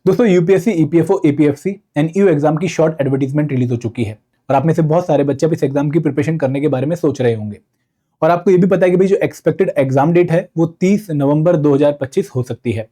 दोस्तों UPSC, EPFO, APFC and EO exam की short advertisement release हो चुकी है और आप में से बहुत सारे बच्चे अब इस एग्जाम की प्रिपरेशन करने के बारे में सोच रहे होंगे। और आपको ये भी पता है कि भाई जो एक्सपेक्टेड एग्जाम डेट है वो 30 नवंबर 2025 हो सकती है।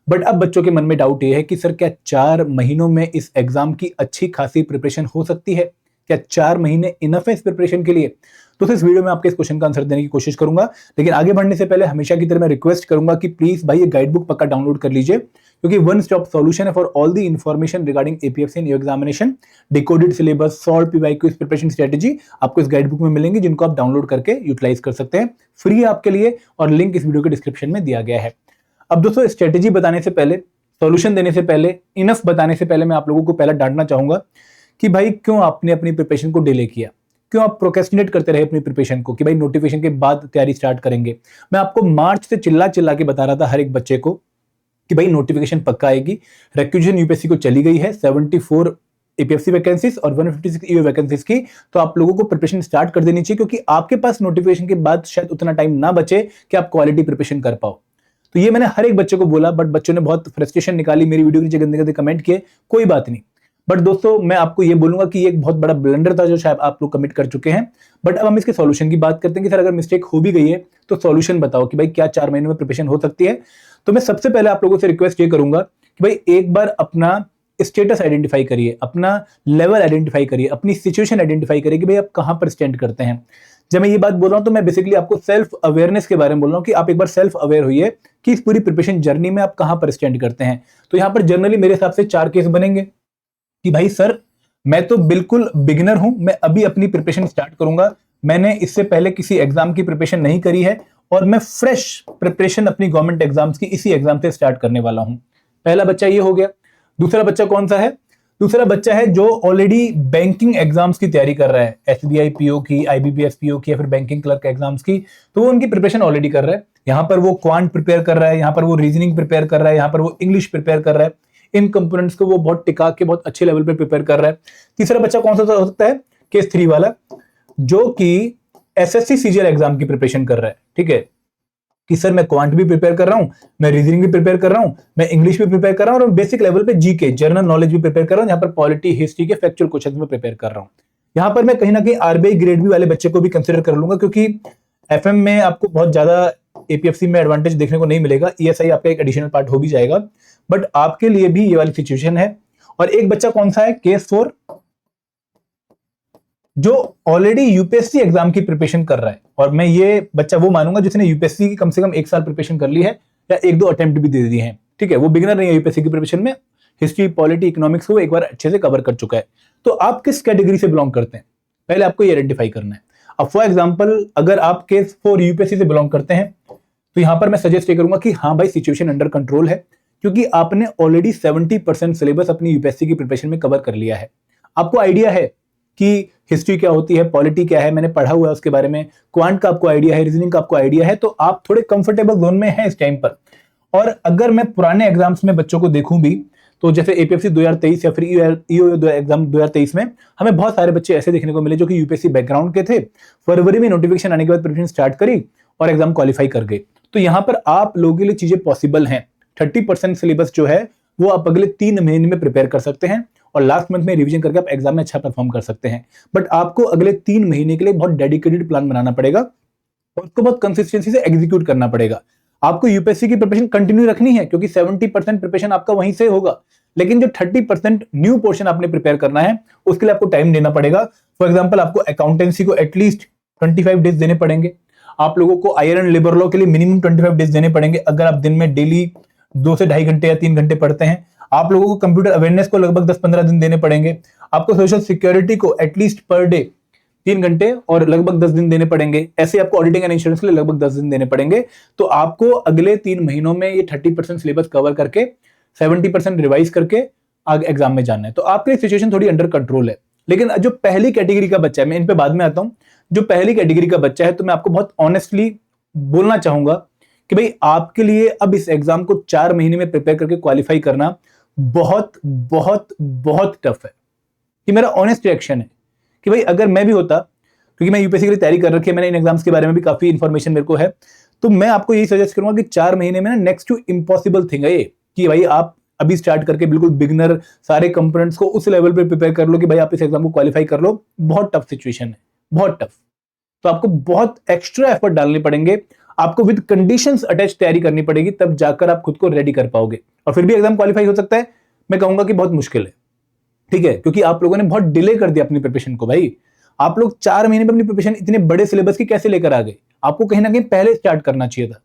बट अब बच्चों के मन में डाउट ये है कि सर क्या 4 महीनों में इस एग्जाम की अच्छी खासी प्रिपरेशन हो सकती है? क्या 4 महीने इनफ है इस प्रिपरेशन के लिए? तो इस वीडियो में आपके इस क्वेश्चन का आंसर देने की कोशिश करूंगा। लेकिन आगे बढ़ने से पहले हमेशा की तरह मैं रिक्वेस्ट करूंगा कि प्लीज भाई ये गाइड बुक पक्का डाउनलोड कर लीजिए, क्योंकि वन स्टॉप सॉल्यूशन है for all the information regarding APFC and examination, decoded syllabus, solve PYQ preparation strategy आपको इस गाइड बुक में मिलेंगे, जिनको आप डाउनलोड करके यूटिलाइज कर सकते हैं। फ्री है आपके लिए और लिंक इस वीडियो के डिस्क्रिप्शन में दिया गया है। अब दोस्तों स्ट्रेटेजी बताने से पहले, सॉल्यूशन देने से पहले, इनफ बताने से पहले मैं आप लोगों को पहला डांटना चाहूंगा कि भाई क्यों आपने अपनी प्रिपरेशन को डिले किया, क्यों आप प्रोक्रेस्टिनेट करते रहे अपनी प्रिपरेशन को कि भाई नोटिफिकेशन के बाद तैयारी स्टार्ट करेंगे। मैं आपको मार्च से चिल्ला चिल्ला के बता रहा था हर एक बच्चे को कि भाई नोटिफिकेशन पक्का आएगी। रिक्विजिशन यूपीएससी को चली गई है 74 एपीएफसी वैकेंसीज और 156 ईओ वैकेंसीज की, तो आप लोगों को प्रिपरेशन स्टार्ट कर देनी चाहिए, क्योंकि आपके पास नोटिफिकेशन के बाद शायद उतना टाइम ना बचे कि आप क्वालिटी प्रिपरेशन कर पाओ। तो ये मैंने हर एक बच्चे को बोला, बट बच्चों ने बहुत फ्रस्ट्रेशन निकाली, मेरी वीडियो के नीचे गंदे गंदे कमेंट किए। कोई बात नहीं, बट दोस्तों मैं आपको ये बोलूंगा कि ये एक बहुत बड़ा ब्लंडर था जो शायद आप लोग कमिट कर चुके हैं। बट अब हम इसके सॉल्यूशन की बात करते हैं कि सर अगर मिस्टेक हो भी गई है तो सॉल्यूशन बताओ कि भाई क्या 4 महीने में प्रिपरेशन हो सकती है। तो मैं सबसे पहले आप लोगों से रिक्वेस्ट ये करूंगा कि भाई एक बार अपना स्टेटस आइडेंटिफाई करिए, अपना लेवल आइडेंटिफाई करिए, अपनी सिचुएशन आइडेंटिफाई करिए कि भाई आप कहां पर स्टैंड करते हैं। जब मैं ये बात बोल रहा हूं तो मैं बेसिकली आपको सेल्फ अवेयरनेस के बारे में बोल रहा हूं कि आप एक बार सेल्फ अवेयर होइए कि इस पूरी प्रिपरेशन जर्नी में आप कहां पर स्टैंड करते हैं। तो यहां पर जनरली मेरे हिसाब से 4 केस बनेंगे कि भाई सर मैं तो बिल्कुल बिगिनर हूं, मैं अभी अपनी प्रिपरेशन स्टार्ट करूंगा, मैंने इससे पहले किसी एग्जाम की प्रिपरेशन नहीं करी है और मैं फ्रेश प्रिपरेशन अपनी गवर्नमेंट एग्जाम्स की इसी एग्जाम से स्टार्ट करने वाला हूं। पहला बच्चा ये हो गया। दूसरा बच्चा कौन सा है? दूसरा बच्चा है जो ऑलरेडी बैंकिंग एग्जाम्स की तैयारी कर रहा है, एसबीआई पीओ की, आईबीपीएस पीओ की या फिर बैंकिंग क्लर्क एग्जाम्स की, तो वो उनकी प्रिपरेशन ऑलरेडी कर रहा है। यहां पर वो क्वांट प्रिपेयर कर रहा है, यहां पर वो रीजनिंग प्रिपेयर कर रहा है, यहां पर वो इंग्लिश प्रिपेयर कर रहा है। इन कंपोनेंट्स को वो बहुत टिका के बहुत अच्छे लेवल पे प्रिपेयर कर रहा है। तीसरा बच्चा कौन सा हो सकता है? केस 3 वाला, जो कि एसएससी सीजीएल एग्जाम की प्रिपरेशन कर रहा है। ठीक है कि सर मैं क्वांट भी प्रिपेयर कर रहा हूं, मैं रीजनिंग भी प्रिपेयर कर रहा हूं, मैं इंग्लिश भी प्रिपेयर कर रहा हूं और बेसिक लेवल पे जीके जनरल नॉलेज भी प्रिपेयर कर रहा हूं, यहां पर पॉलिटी हिस्ट्री के फैक्चुअल क्वेश्चंस में प्रिपेयर कर रहा हूं। यहां पर मैं कहीं ना कहीं आरबीआई ग्रेड बी वाले बच्चे को भी कंसिडर कर लूंगा, क्योंकि एफएम में आपको बहुत ज्यादा एपीएफसी में एडवांटेज देखने को नहीं मिलेगा, ईएसआई आपका एक एडिशनल पार्ट हो भी जाएगा, बट आपके लिए भी ये वाली सिचुएशन है। और एक बच्चा कौन सा है? केस 4, जो ऑलरेडी यूपीएससी एग्जाम की प्रिपरेशन कर रहा है। और मैं ये बच्चा वो मानूंगा जिसने यूपीएससी की कम से कम 1 साल प्रिपरेशन कर ली है या 1-2 अटेम्प्ट भी दे दिए हैं। ठीक है, वो बिगिनर नहीं है यूपीएससी की प्रिपरेशन में, हिस्ट्री, पॉलिटी, इकोनॉमिक्स को एक बार अच्छे से कवर कर चुका है। तो आप किस कैटेगरी से बिलोंग करते हैं, पहले आपको ये आइडेंटिफाई करना है। अब फॉर एग्जाम्पल अगर आप केस 4 यूपीएससी से बिलोंग करते हैं तो यहां पर मैं सजेस्ट ये करूंगा कि हाँ भाई सिचुएशन अंडर कंट्रोल है, क्योंकि आपने ऑलरेडी 70% सिलेबस अपनी यूपीएससी की प्रिपरेशन में कवर कर लिया है। आपको आइडिया है कि हिस्ट्री क्या होती है, पॉलिटी क्या है, मैंने पढ़ा हुआ है उसके बारे में, क्वांट का आपको आइडिया है, रीजनिंग का आपको आइडिया है, तो आप थोड़े कंफर्टेबल जोन में हैं इस टाइम पर। और अगर मैं पुराने एग्जाम्स में बच्चों को देखूं भी, तो जैसे एपीएफसी 2023 या फिर ईओ एग्जाम 2023 में हमें बहुत सारे बच्चे ऐसे देखने को मिले जो कि यूपीएससी बैकग्राउंड के थे, फरवरी में नोटिफिकेशन आने के बाद प्रिपरेशन स्टार्ट करी और एग्जाम क्वालिफाई कर गए। तो यहां पर आप लोगों के लिए चीजें पॉसिबल हैं। 30% सिलेबस जो है वो आप अगले 3 महीने में प्रिपेयर कर सकते हैं और लास्ट मंथ में रिवीजन करके आप एग्जाम में अच्छा परफॉर्म कर सकते हैं। बट आपको अगले 3 महीने के लिए बहुत डेडिकेटेड प्लान बनाना पड़ेगा और उसको बहुत कंसिस्टेंसी से एग्जीक्यूट करना पड़ेगा। आपको यूपीएससी की प्रिपरेशन कंटिन्यू रखनी है, क्योंकि 70% प्रिपरेशन आपका वहीं से होगा, लेकिन जो 30% न्यू पोर्शन आपने प्रिपेयर करना है उसके लिए आपको टाइम देना पड़ेगा। फॉर एग्जाम्पल आपको अकाउंटेंसी को एटलीस्ट 25 डेज देने पड़ेंगे, आप लोगों को आयर एंड लेबर लॉ के लिए मिनिमम 25 डेज देने पड़ेंगे अगर आप दिन में डेली 2 से 2.5 घंटे या 3 घंटे पढ़ते हैं। आप लोगों को कंप्यूटर अवेयरनेस को लगभग 10-15 दिन देने पड़ेंगे। आपको सोशल सिक्योरिटी को एटलीस्ट पर डे 3 घंटे और लगभग 10 दिन देने पड़ेंगे। ऐसे आपको ऑडिटिंग एंड इंश्योरेंस के लिए लगभग 10 दिन देने पड़ेंगे। तो आपको अगले 3 महीनों में ये 30% सिलेबस कवर करके 70% रिवाइज करके आगे एग्जाम में जाना है। तो आपकी सिचुएशन थोड़ी अंडर कंट्रोल है। लेकिन जो पहली कैटेगरी का बच्चा है, मैं इन पे बाद में आता हूं, जो पहली कैटेगरी का बच्चा है, तो मैं आपको बहुत ऑनेस्टली बोलना चाहूंगा कि भाई आपके लिए अब इस एग्जाम को 4 महीने में प्रिपेयर करके क्वालिफाई करना बहुत बहुत बहुत टफ है। ये मेरा ऑनेस्ट रिएक्शन है कि भाई अगर मैं भी होता, क्योंकि मैं यूपीएससी के लिए तैयारी कर रखी है, मैंने इन एग्जाम्स के बारे में भी काफी इंफॉर्मेशन मेरे को है, तो मैं आपको यही सजेस्ट करूंगा कि 4 महीने में ना नेक्स्ट टू इम्पॉसिबल थिंग है ये कि भाई आप अभी स्टार्ट करके बिल्कुल बिगिनर सारे कंपोनेंट्स को उस लेवल पे प्रिपेयर कर लो कि भाई आप इस एग्जाम को क्वालिफाई कर लो, बहुत टफ सिचुएशन है, बहुत टफ। तो आपको बहुत एक्स्ट्रा एफर्ट डालने पड़ेंगे, आपको विद कंडीशंस अटैच तैयारी करनी पड़ेगी, तब जाकर आप खुद को रेडी कर पाओगे। और फिर भी एग्जाम क्वालिफाई हो सकता है, मैं कहूंगा कि बहुत मुश्किल है, ठीक है, क्योंकि आप लोगों ने बहुत डिले कर दिया अपनी प्रिपरेशन को। भाई आप लोग 4 महीने में अपनी प्रिपरेशन इतने बड़े सिलेबस की कैसे लेकर आ गए? आपको कहीं ना कहीं पहले स्टार्ट करना चाहिए था।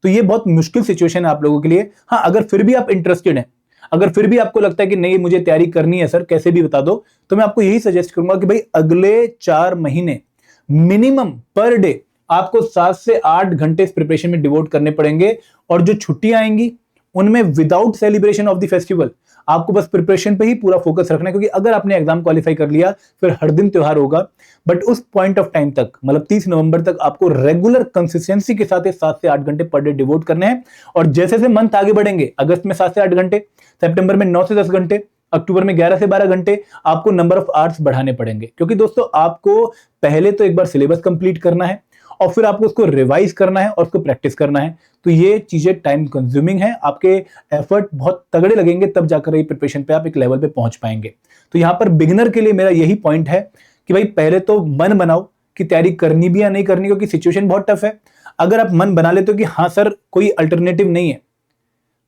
तो ये बहुत मुश्किल सिचुएशन है आप लोगों के लिए। हाँ, अगर फिर भी आप इंटरेस्टेड हैं, अगर फिर भी आपको लगता है कि नहीं मुझे तैयारी करनी है सर, कैसे भी बता दो, तो मैं आपको यही सजेस्ट करूंगा कि भाई अगले 4 महीने मिनिमम पर डे आपको 7 से 8 घंटे इस प्रिपरेशन में डिवोट करने पड़ेंगे। और जो छुट्टियां आएंगी उनमें without celebration of the festival आपको बस प्रिपरेशन पे ही पूरा फोकस रखना है, क्योंकि अगर आपने एग्जाम क्वालिफाई कर लिया फिर हर दिन त्योहार होगा, बट उस पॉइंट ऑफ टाइम तक मतलब 30 नवंबर तक आपको रेगुलर कंसिस्टेंसी के साथ 7 से 8 घंटे पर डे डिवोट करने हैं। और जैसे जैसे मंथ आगे बढ़ेंगे, अगस्त में 7 से 8 घंटे, सितंबर में 9 से 10 घंटे, अक्टूबर में 11 से 12 घंटे आपको नंबर ऑफ आवर्स बढ़ाने पड़ेंगे। क्योंकि दोस्तों आपको पहले तो एक बार सिलेबस कंप्लीट करना है और फिर आपको उसको रिवाइज करना है और उसको प्रैक्टिस करना है। तो ये चीजें टाइम कंज्यूमिंग है, आपके एफर्ट बहुत तगड़े लगेंगे, तब जाकर ये प्रिपरेशन पे आप एक लेवल पे पहुंच पाएंगे। तो यहां पर बिगिनर के लिए मेरा यही पॉइंट है कि भाई पहले तो मन बनाओ कि तैयारी करनी भी या नहीं करनी, क्योंकि सिचुएशन बहुत टफ है। अगर आप मन बना लेते हो कि हाँ सर कोई अल्टरनेटिव नहीं है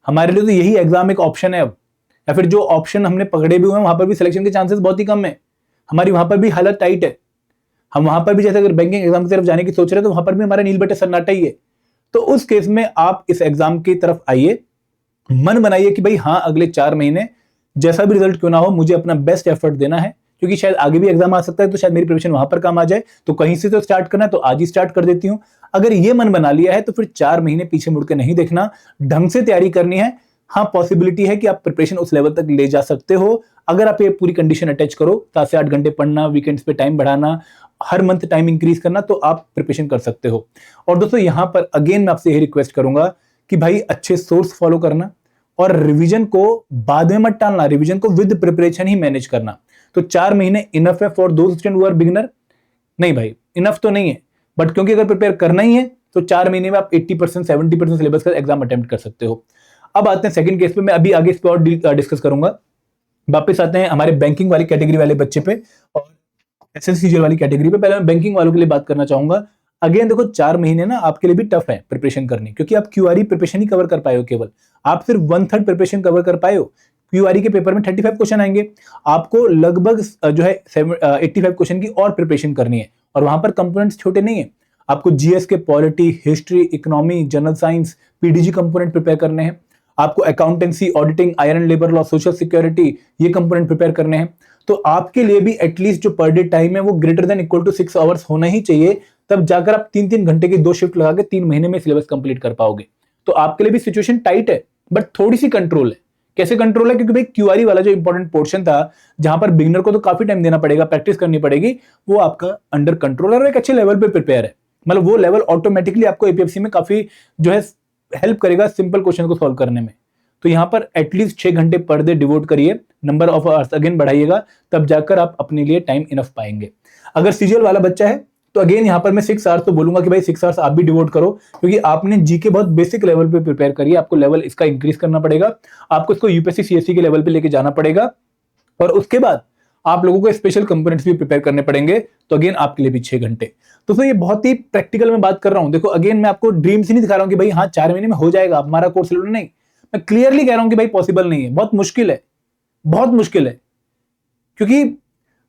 हमारे लिए, तो यही एग्जाम एक ऑप्शन है अब, या फिर जो ऑप्शन हमने पकड़े भी हुए हैं वहां पर भी सिलेक्शन के चांसेस बहुत ही कम है, हमारी वहां पर भी हालत टाइट है, हम वहां पर भी जैसे अगर बैंकिंग एग्जाम की तरफ जाने की सोच रहे हैं तो वहां पर भी हमारा नील बटे सन्नाटा ही है। तो उस केस में आप इस एग्जाम की तरफ आइए, मन बनाइए कि भाई हाँ अगले 4 महीने जैसा भी रिजल्ट क्यों ना हो मुझे अपना बेस्ट एफर्ट देना है, क्योंकि शायद आगे भी एग्जाम आ सकता है, तो शायद मेरी प्रिपरेशन वहां पर काम आ जाए। तो कहीं से तो स्टार्ट करना है, तो आज ही स्टार्ट कर देती हूं। अगर ये मन बना लिया है तो फिर 4 महीने पीछे मुड़ के नहीं देखना, ढंग से तैयारी करनी है। हाँ, पॉसिबिलिटी है कि आप प्रिपरेशन उस लेवल तक ले जा सकते हो अगर आप ये पूरी कंडीशन अटैच करो, 7 से 8 घंटे पढ़ना, वीकेंड्स पे टाइम बढ़ाना, हर मंथ टाइम इंक्रीज करना, तो आप प्रिपरेशन कर सकते हो। और दोस्तों यहां पर अगेन मैं आपसे यही रिक्वेस्ट करूंगा कि भाई अच्छे सोर्स फॉलो करना और रिवीजन को बाद में मत टालना, रिवीजन को विद प्रिपरेशन ही मैनेज करना। तो 4 महीने इनफ है for those student who are beginner? नहीं भाई, इनफ तो नहीं है, बट क्योंकि अगर प्रिपेयर करना ही है तो 4 महीने में आप 80% 70% सिलेबस का एग्जाम अटेम्प्ट कर सकते हो। अब आते हैं सेकंड केस पे, मैं अभी आगे इस पर और डिस्कस करूंगा। वापस आते हैं हमारे बैंकिंग वाली कैटेगरी वाले बच्चे पे और एसएससीजीएल वाली कैटेगरी पे। पहले मैं बैंकिंग वालों के लिए बात करना चाहूंगा। अगेन देखो 4 महीने ना आपके लिए भी टफ है प्रिपरेशन करनी, क्योंकि आप क्यूआरई प्रिपरेशन ही कवर कर पाए हो, केवल आप सिर्फ 1/3 प्रिपरेशन कवर कर पाए हो। क्यूआरई के पेपर में 35 क्वेश्चन आएंगे, आपको लगभग जो है 85 क्वेश्चन की और प्रिपरेशन करनी है, और वहां पर कंपोनेंट्स छोटे नहीं है। आपको जीएस के polity, history, economy, general science, PDG component prepare करने हैं, आपको accountancy, auditing, iron labour law, social security, ये कंपोनेंट प्रिपेयर करने हैं। तो आपके लिए भी एटलीस्ट जो पर डे टाइम है वो greater than equal to 6 hours होना ही चाहिए, तब जाकर आप 3-3 घंटे की 2 शिफ्ट लगा के 3 महीने में सिलेबस कंप्लीट कर पाओगे। तो आपके लिए भी सिचुएशन टाइट है, बट थोड़ी सी कंट्रोल है। कैसे कंट्रोल है? क्योंकि भाई क्यूआरई वाला जो इंपॉर्टेंट पोर्शन था, जहां पर बिगिनर को तो काफी टाइम देना पड़ेगा, प्रैक्टिस करनी पड़ेगी, वो आपका अंडर कंट्रोल और एक अच्छे लेवल पे प्रिपेयर है। मतलब वो लेवल ऑटोमेटिकली आपको एपीएफसी में काफी जो है हेल्प करेगा सिंपल क्वेश्चन को सॉल्व करने में। तो यहां पर एटलीस्ट 6 घंटे पर डे डिवोट करिए, नंबर ऑफ आवर्स अगेन बढ़ाइएगा, तब जाकर आप अपने लिए टाइम इनफ पाएंगे। अगर सीजीएल वाला बच्चा है तो अगेन यहां पर मैं 6 आवर्स तो बोलूंगा कि भाई 6 आवर्स आप भी डिवोट करो, क्योंकि आपने जीके बहुत बेसिक लेवल पे प्रिपेयर करिए, आपको लेवल इसका इंक्रीज करना पड़ेगा, आपको इसको यूपीएससी सीएससी के लेवल पे लेके जाना पड़ेगा, और उसके बाद आप लोगों को स्पेशल कंपोनेंट्स भी प्रिपेयर करने पड़ेंगे। तो अगेन आपके लिए भी 6 घंटे। तो फिर ये बहुत ही प्रैक्टिकल में बात कर रहा हूं। देखो अगेन मैं आपको ड्रीम्स ही नहीं दिखा रहा हूं कि भाई हाँ 4 महीने में हो जाएगा हमारा कोर्स, नहीं, मैं क्लियरली कह रहा हूं कि भाई पॉसिबल नहीं है, बहुत मुश्किल है, बहुत मुश्किल है। क्योंकि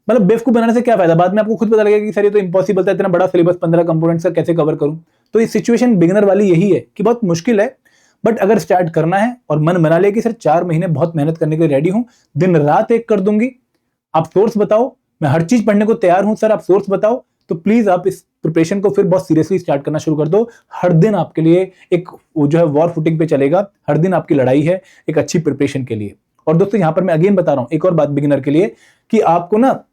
मतलब बेवकूफ बनाने से क्या फायदा, बाद में आपको खुद पता लगेगा कि सर ये तो इंपॉसिबल था, इतना बड़ा सिलेबस 15 कंपोनेंट्स का कैसे कवर करूं। तो ये सिचुएशन बिगिनर वाली यही है कि बहुत मुश्किल है, बट अगर स्टार्ट करना है और मन बना ले कि सर 4 महीने बहुत मेहनत करने के लिए रेडी हूं, दिन रात एक कर दूंगी, आप सोर्स बताओ, मैं हर चीज पढ़ने को तैयार हूं सर, आप सोर्स बताओ, तो प्लीज आप इस प्रिपरेशन को फिर बहुत सीरियसली स्टार्ट करना शुरू कर दो। हर दिन आपके लिए एक वो जो है वॉर फुटिंग पे चलेगा, हर दिन आपकी लड़ाई है एक अच्छी प्रिपरेशन के लिए। और दोस्तों यहां पर मैं अगेन बता रहा हूं एक और बात बिगिनर के लिए, कि आपको ना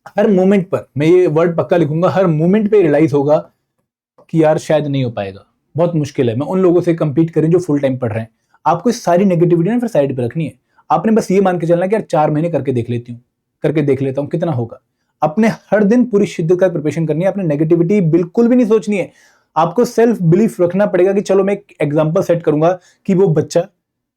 हर मोमेंट पर, मैं ये वर्ड पक्का लिखूंगा, हर मोमेंट पे रियलाइज होगा कि यार शायद नहीं हो पाएगा, बहुत मुश्किल है, मैं उन लोगों से कंपीट करें जो फुल टाइम पढ़ रहे हैं। आपको इस सारी नेगेटिविटी ना फिर साइड पे रखनी है, आपने बस ये मान के चलना कि यार 4 महीने करके देख लेती हूँ, करके देख लेता हूं कितना होगा। अपने हर दिन पूरी शिद्दत का प्रिपरेशन करनी है, अपने नेगेटिविटी बिल्कुल भी नहीं सोचनी है। आपको सेल्फ बिलीफ रखना पड़ेगा कि चलो मैं एक एग्जांपल सेट करूंगा कि वो बच्चा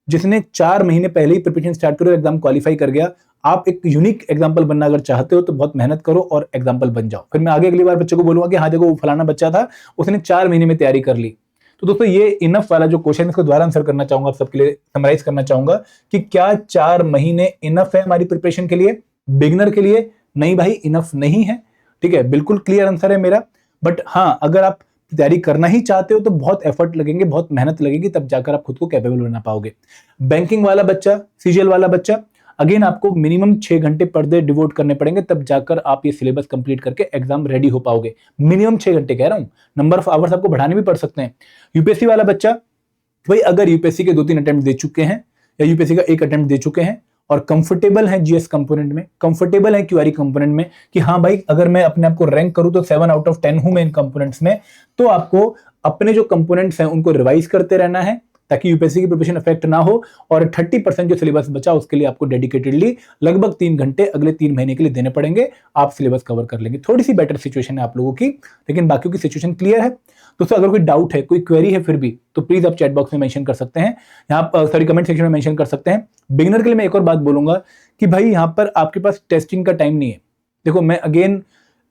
जिसने 4 महीने पहले ही प्रिपरेशन स्टार्ट करो, एग्जाम क्वालिफाई कर गया। आप एक यूनिक एग्जाम्पल बनना अगर चाहते हो तो बहुत मेहनत करो और एग्जाम्पल बन जाओ। फिर मैं आगे अगली बार बच्चे को बोलूंगा कि हाँ देखो वो फलाना बच्चा था, उसने 4 महीने में तैयारी कर ली। तो दोस्तों ये इनफ वाला जो क्वेश्चन है इसको दोबारा आंसर करना चाहूंगा, आप सबके लिए समराइज करना चाहूंगा कि क्या 4 महीने इनफ है हमारी प्रिपरेशन के लिए, बिगिनर के लिए? नहीं भाई, इनफ नहीं है। ठीक है, बिल्कुल क्लियर आंसर है मेरा। बट हाँ, अगर आप तैयारी करना ही चाहते हो तो बहुत एफर्ट लगेंगे, बहुत मेहनत लगेगी, तब जाकर आप खुद को कैपेबल बना पाओगे। बैंकिंग वाला बच्चा, सीजीएल वाला बच्चा, अगेन आपको मिनिमम 6 घंटे पर डे डिवोट करने पड़ेंगे, तब जाकर आप ये सिलेबस कंप्लीट करके एग्जाम रेडी हो पाओगे। मिनिमम 6 घंटे कह रहा हूं, नंबर ऑफ आवर्स आपको बढ़ाने भी पड़ सकते हैं। यूपीएससी वाला बच्चा, भाई अगर यूपीएससी के 2-3 अटेम्प्ट दे चुके हैं या यूपीएससी का 1 अटेम्प्ट दे चुके हैं और कंफर्टेबल है जीएस कंपोनेंट में, कंफर्टेबल है क्यूआरई कंपोनेंट में, कि हाँ भाई अगर मैं अपने आप को रैंक करूं तो 7 आउट ऑफ 10 हूं मैं इन कंपोनेंट्स में, तो आपको अपने जो कंपोनेंट्स हैं उनको रिवाइज करते रहना है ताकि यूपीएससी की प्रिपरेशन इफेक्ट ना हो। और 30% जो सिलेबस बचा उसके लिए आपको डेडिकेटेडली लगभग 3 घंटे अगले 3 महीने के लिए देने पड़ेंगे। आप सिलेबस कवर कर लेंगे। थोड़ी सी बेटर सिचुएशन है आप लोगों की, लेकिन बाकियों की सिचुएशन क्लियर है। दोस्तों अगर कोई डाउट है, कोई क्वेरी है फिर भी, तो प्लीज आप चैट बॉक्स में मेंशन कर सकते हैं, यहाँ सॉरी कमेंट सेक्शन में मेंशन कर सकते हैं। बिगिनर के लिए मैं एक और बात बोलूंगा कि भाई यहाँ पर आपके पास टेस्टिंग का टाइम नहीं है। देखो मैं अगेन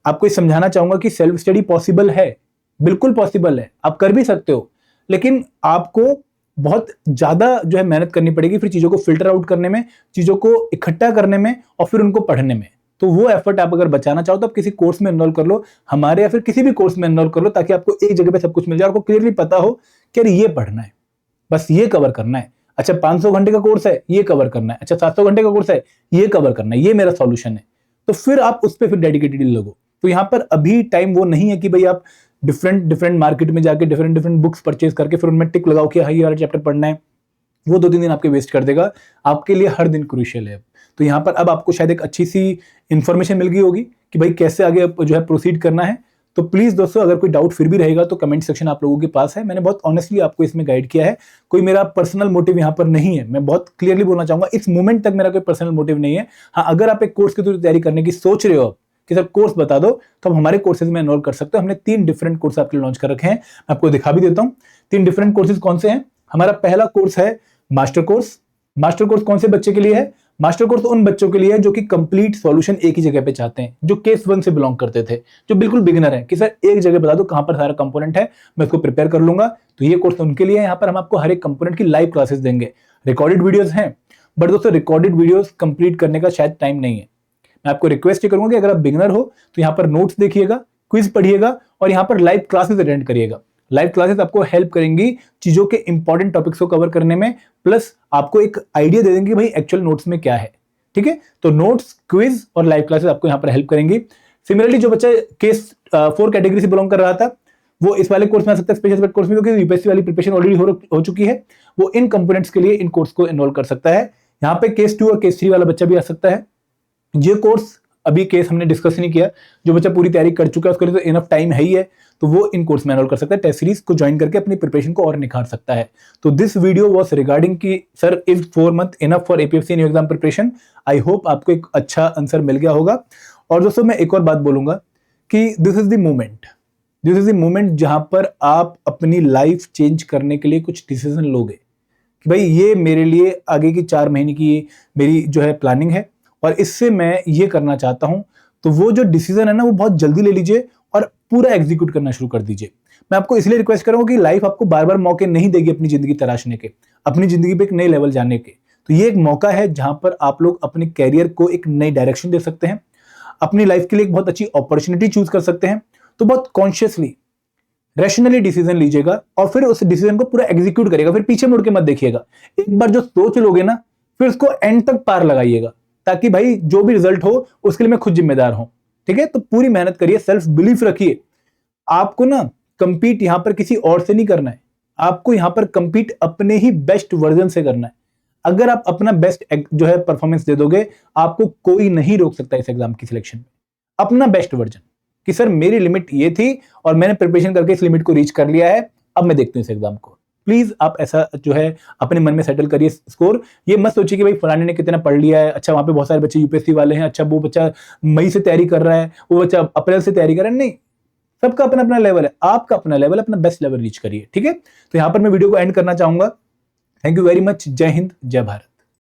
आपको समझाना चाहूंगा कि सेल्फ स्टडी पॉसिबल है, बिल्कुल पॉसिबल है, आप कर भी सकते हो, लेकिन आपको बहुत ज्यादा जो है मेहनत करनी पड़ेगी फिर चीजों को फिल्टर आउट करने में, चीजों को इकट्ठा करने में और फिर उनको पढ़ने में। तो वो एफर्ट आप अगर बचाना चाहो तो आप किसी कोर्स में एनरोल कर लो, हमारे या फिर किसी भी कोर्स में एनरोल कर लो, ताकि आपको एक जगह पे सब कुछ मिल जाए, आपको क्लियरली पता हो कि अरे ये पढ़ना है, बस ये कवर करना है। अच्छा 500 घंटे का कोर्स है, ये कवर करना है। अच्छा 700 घंटे का कोर्स है, ये कवर करना है, ये मेरा सॉल्यूशन है। तो फिर आप उस पर फिर डेडिकेटेडली लगो। तो यहाँ पर अभी टाइम वो नहीं है कि भाई आप डिफरेंट मार्केट में जाके डिफरेंट बुक्स परचेज करके फिर उनमें टिक लगाओ कि हाँ ये वाला चैप्टर पढ़ना है। वो 2-3 दिन आपके वेस्ट कर देगा। आपके लिए हर दिन क्रूशियल है। तो यहाँ पर अब आपको शायद एक अच्छी सी इंफॉर्मेशन मिल गई होगी कि भाई कैसे आगे जो है प्रोसीड करना है। तो प्लीज दोस्तों अगर कोई डाउट फिर भी रहेगा तो कमेंट सेक्शन आप लोगों के पास है। मैंने बहुत ऑनेस्टली आपको इसमें गाइड किया है, कोई मेरा पर्सनल मोटिव यहाँ पर नहीं है। मैं बहुत क्लियरली बोलना चाहूंगा, इस मोमेंट तक मेरा कोई पर्सनल मोटिव नहीं है। हाँ अगर आप एक कोर्स की तैयारी करने की सोच रहे हो कि सर कोर्स बता दो, तो आप हमारे कोर्सेज में एनरोल कर सकते हो। हमने 3 डिफरेंट कोर्स आपके लिए लॉन्च कर रखे हैं, मैं आपको दिखा भी देता हूं 3 डिफरेंट कोर्सेज कौन से हैं। हमारा पहला कोर्स है मास्टर कोर्स। मास्टर कोर्स कौन से बच्चे के लिए है? मास्टर कोर्स उन बच्चों के लिए है जो कि कंप्लीट सॉल्यूशन एक ही जगह पे चाहते हैं, जो केस 1 से बिलोंग करते थे, जो बिल्कुल बिगिनर है कि सर एक जगह बता दो कहां पर सारा कंपोनेंट है, मैं इसको प्रिपेयर कर लूंगा। तो ये कोर्स उनके लिए है। यहाँ पर हम आपको हर एक कंपोनेंट की लाइव क्लासेस देंगे, रिकॉर्डेड वीडियोस हैं, बट दोस्तों रिकॉर्डेड वीडियोस कंप्लीट करने का शायद टाइम नहीं है। मैं आपको रिक्वेस्ट ये करूंगा कि अगर आप बिगिनर हो तो यहाँ पर नोट्स देखिएगा, क्विज पढ़िएगा और यहाँ पर लाइव क्लासेस अटेंड करिएगा। लाइव क्लासेस आपको हेल्प करेंगी चीजों के इंपॉर्टेंट टॉपिक्स को कवर करने में, प्लस आपको एक आइडिया दे देंगे भाई एक्चुअल नोट्स में क्या है। ठीक है, तो नोट्स, क्विज और लाइव क्लासेस आपको यहाँ पर हेल्प करेंगी। सिमिलरली जो बच्चा केस 4 कैटेगरी से बिलोंग कर रहा था वो इस वाले कोर्स में आ सकता है, स्पेशल कोर्स में, क्योंकि यूपीएससी वाली प्रिपरेशन ऑलरेडी हो चुकी है। वो इन कंपोनेंट्स के लिए इन कोर्स को एनरोल कर सकता है। यहाँ पे केस 2 और केस 3 वाला बच्चा भी आ सकता है। ये कोर्स अभी केस हमने डिस्कस नहीं किया, जो बच्चा पूरी तैयारी कर चुका है उसके लिए तो इनफ टाइम है ही है, तो वो इन कोर्स में एनरोल कर सकता है। टेस्ट सीरीज को ज्वाइन करके अपनी प्रिपरेशन को और निखार सकता है। तो दिस वीडियो वाज रिगार्डिंग कि sir is 4 month enough for APFC new exam preparation. I hope आपको एक अच्छा आंसर मिल गया होगा। और दोस्तों मैं एक और बात बोलूंगा कि दिस इज द मोमेंट जहां पर आप अपनी लाइफ चेंज करने के लिए कुछ डिसीजन लोगे कि भाई ये मेरे लिए आगे की 4 महीने की मेरी जो है प्लानिंग है और इससे मैं ये करना चाहता हूं। तो वो जो डिसीजन है ना वो बहुत जल्दी ले लीजिए और पूरा एग्जीक्यूट करना शुरू कर दीजिए। मैं आपको इसलिए रिक्वेस्ट करूंगा कि लाइफ आपको बार बार मौके नहीं देगी अपनी जिंदगी तराशने के, अपनी जिंदगी पे एक नए लेवल जाने के। तो ये एक मौका है जहां पर आप लोग अपने कैरियर को एक नई डायरेक्शन दे सकते हैं, अपनी लाइफ के लिए एक बहुत अच्छी अपॉर्चुनिटी चूज कर सकते हैं। तो बहुत कॉन्शियसली, रैशनली डिसीजन लीजिएगा और फिर उस डिसीजन को पूरा एग्जीक्यूट करिएगा। फिर पीछे मुड़ के मत देखिएगा। एक बार जो सोच लोगे ना फिर उसको एंड तक पार लगाइएगा, ताकि भाई जो भी रिजल्ट हो उसके लिए मैं खुद जिम्मेदार हूं। ठीक है, तो पूरी मेहनत करिए, सेल्फ बिलीफ रखिए। आपको ना कंपीट यहां पर किसी और से नहीं करना है, आपको यहां पर कंपीट अपने ही बेस्ट वर्जन से करना है। अगर आप अपना बेस्ट जो है परफॉर्मेंस दे दोगे, आपको कोई नहीं रोक सकता इस एग्जाम की सिलेक्शन में। अपना बेस्ट वर्जन कि सर मेरी लिमिट ये थी और मैंने प्रिपरेशन करके इस लिमिट को रीच कर लिया है, अब मैं देखता हूं इस एग्जाम को। प्लीज आप ऐसा जो है अपने मन में सेटल करिए स्कोर। ये मत सोचिए कि भाई फलाने ने कितना पढ़ लिया है, अच्छा वहां पे बहुत सारे बच्चे यूपीएससी वाले हैं, अच्छा वो बच्चा मई से तैयारी कर रहा है, वो बच्चा अप्रैल से तैयारी कर रहा है। नहीं, सबका अपना अपना लेवल है, आपका अपना लेवल, अपना बेस्ट लेवल रीच करिए। ठीक है, तो यहां पर मैं वीडियो को एंड करना चाहूंगा। Thank you very much. जय हिंद, जय भारत।